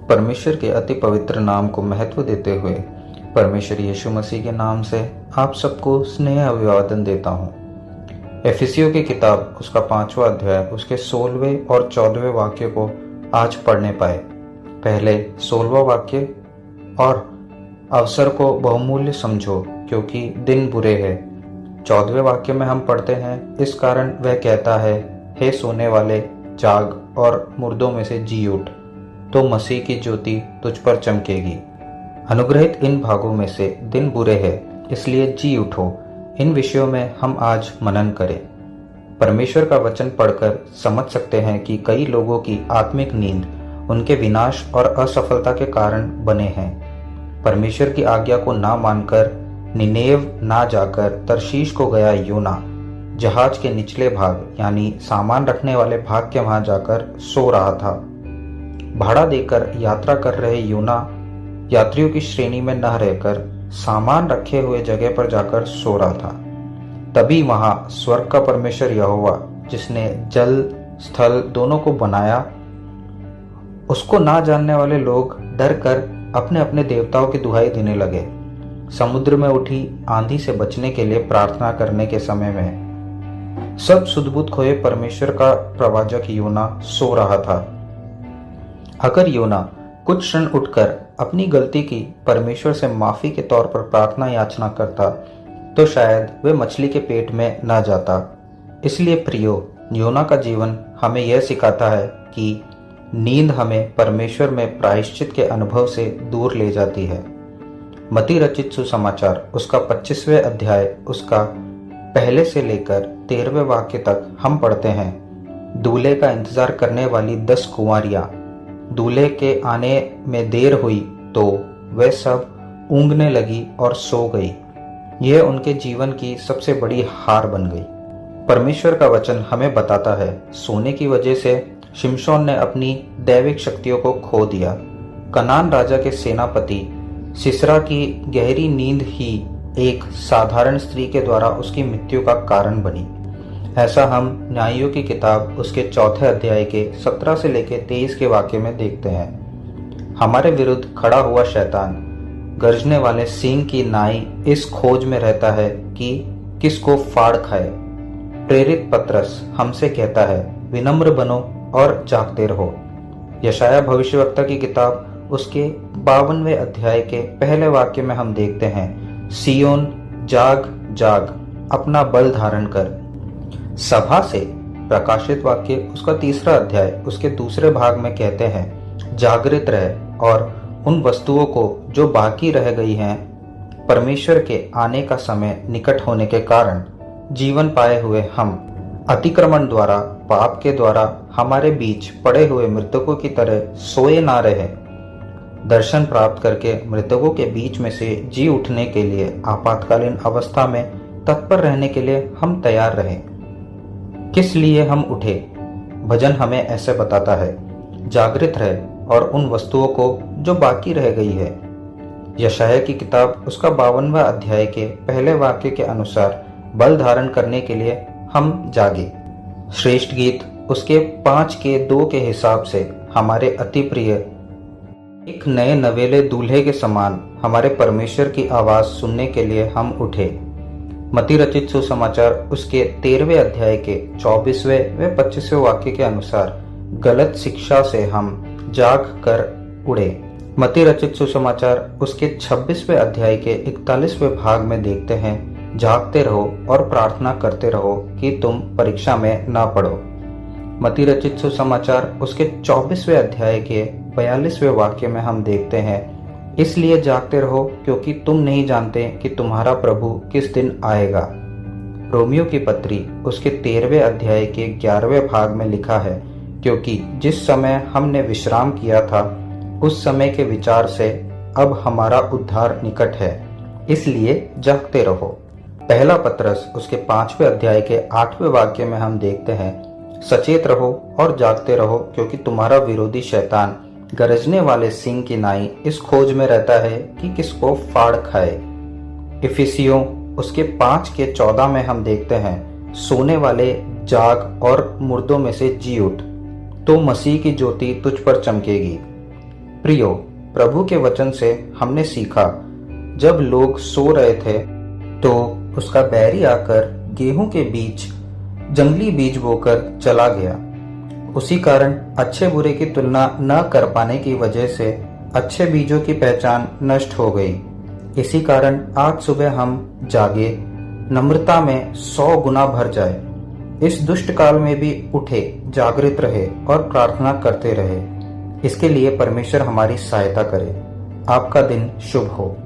परमेश्वर के अति पवित्र नाम को महत्व देते हुए परमेश्वर यीशु मसीह के नाम से आप सबको स्नेह अभिवादन देता हूँ। एफिसियों की किताब उसका 5वां अध्याय उसके 16वें और 14वें वाक्य को आज पढ़ने पाए। पहले 16वां वाक्य, और अवसर को बहुमूल्य समझो क्योंकि दिन बुरे हैं। 14वें वाक्य में हम पढ़ते हैं, इस कारण वह कहता है, हे सोने वाले जाग और मुर्दों में से जी उठ, तो मसीह की ज्योति तुझ पर चमकेगी। अनुग्रहित इन भागों में से दिन बुरे हैं, इसलिए जी उठो। इन विषयों में हम आज मनन करें। परमेश्वर का वचन पढ़कर समझ सकते हैं कि कई लोगों की आत्मिक नींद उनके विनाश और असफलता के कारण बने हैं। परमेश्वर की आज्ञा को ना मानकर निनेव ना जाकर तरशीश को गया योना जहाज के निचले भाग यानी सामान रखने वाले भाग के वहां जाकर सो रहा था। भाड़ा देकर यात्रा कर रहे योना यात्रियों की श्रेणी में न रहकर सामान रखे हुए जगह पर जाकर सो रहा था। तभी वहां स्वर्ग का परमेश्वर यहोवा, जिसने जल स्थल दोनों को बनाया, उसको ना जानने वाले लोग डर कर अपने अपने देवताओं की दुहाई देने लगे। समुद्र में उठी आंधी से बचने के लिए प्रार्थना करने के समय में सब सुध-बुध खोए परमेश्वर का प्रवाचक योना सो रहा था। अगर योना कुछ क्षण उठकर अपनी गलती की परमेश्वर से माफी के तौर पर प्रार्थना याचना करता तो शायद वे मछली के पेट में न जाता। इसलिए प्रियो, योना का जीवन हमें यह सिखाता है कि नींद हमें परमेश्वर में प्रायश्चित के अनुभव से दूर ले जाती है। मत्ती रचित सुसमाचार उसका 25वें अध्याय उसका पहले से लेकर 13वें वाक्य तक हम पढ़ते हैं, दूल्हे का इंतजार करने वाली 10 कुंवारियां दूल्हे के आने में देर हुई तो वे सब ऊँघने लगी और सो गई। यह उनके जीवन की सबसे बड़ी हार बन गई। परमेश्वर का वचन हमें बताता है, सोने की वजह से शिमशोन ने अपनी दैविक शक्तियों को खो दिया। कनान राजा के सेनापति सिसरा की गहरी नींद ही एक साधारण स्त्री के द्वारा उसकी मृत्यु का कारण बनी। ऐसा हम न्यायियों की किताब उसके 4थे अध्याय के 17 से लेकर 23 के वाक्य में देखते हैं। हमारे विरुद्ध खड़ा हुआ शैतान गरजने वाले सींग की नाई इस खोज में रहता है कि किसको फाड़ खाए। प्रेरित पतरस हमसे कहता है, विनम्र बनो और जागते रहो। यशाया भविष्यवक्ता की किताब उसके 52वें अध्याय के पहले वाक्य में हम देखते हैं, सियोन जाग जाग, अपना बल धारण कर। सभा से प्रकाशित वाक्य उसका 3रा अध्याय उसके 2 भाग में कहते हैं, जागृत रह और उन वस्तुओं को जो बाकी रह गई हैं, परमेश्वर के आने का समय निकट होने के कारण जीवन पाए हुए हम अतिक्रमण द्वारा पाप के द्वारा हमारे बीच पड़े हुए मृतकों की तरह सोए ना रहे। दर्शन प्राप्त करके मृतकों के बीच में से जी उठने के लिए आपातकालीन अवस्था में तत्पर रहने के लिए हम तैयार रहें। किस लिए हम उठे? भजन हमें ऐसे बताता है, जागृत रहे और उन वस्तुओं को जो बाकी रह गई है। यशाया की किताब उसका 52वां अध्याय के पहले वाक्य के अनुसार बल धारण करने के लिए हम जागे। श्रेष्ठ गीत उसके 5 के 2 के हिसाब से हमारे अति प्रिय एक नए नवेले दूल्हे के समान हमारे परमेश्वर की आवाज सुनने के लिए हम उठे। मत्ती रचित सुसमाचार उसके 13वें अध्याय के 24वें व 25वें वाक्य के अनुसार गलत शिक्षा से हम जाग कर उड़े। मत्ती रचित सुसमाचार उसके 26वें अध्याय के 41वें भाग में देखते हैं, जागते रहो और प्रार्थना करते रहो कि तुम परीक्षा में ना पड़ो। मत्ती रचित सुसमाचार उसके 24वें अध्याय के 42वें वाक्य में हम देखते हैं, इसलिए जागते रहो क्योंकि तुम नहीं जानते कि तुम्हारा प्रभु किस दिन आएगा। रोमियो की पत्री उसके 13वें अध्याय के 11वें भाग में लिखा है, क्योंकि जिस समय हमने विश्राम किया था उस समय के विचार से अब हमारा उद्धार निकट है, इसलिए जागते रहो। पहला पतरस उसके 5वें अध्याय के 8वें वाक्य में हम देखते हैं, सचेत रहो और जागते रहो क्योंकि तुम्हारा विरोधी शैतान गरजने वाले सींग की नाई इस खोज में रहता है कि किसको फाड़ खाए। इफिसियों उसके 5 के 14 में हम देखते हैं, सोने वाले जाग और मुर्दों में से जी उठ, तो मसीह की ज्योति तुझ पर चमकेगी। प्रियो, प्रभु के वचन से हमने सीखा, जब लोग सो रहे थे तो उसका बैरी आकर गेहूं के बीच जंगली बीज बोकर चला गया। उसी कारण अच्छे बुरे की तुलना न कर पाने की वजह से अच्छे बीजों की पहचान नष्ट हो गई। इसी कारण आज सुबह हम जागे, नम्रता में 100 गुना भर जाए। इस दुष्ट काल में भी उठे, जागृत रहे और प्रार्थना करते रहे। इसके लिए परमेश्वर हमारी सहायता करे। आपका दिन शुभ हो।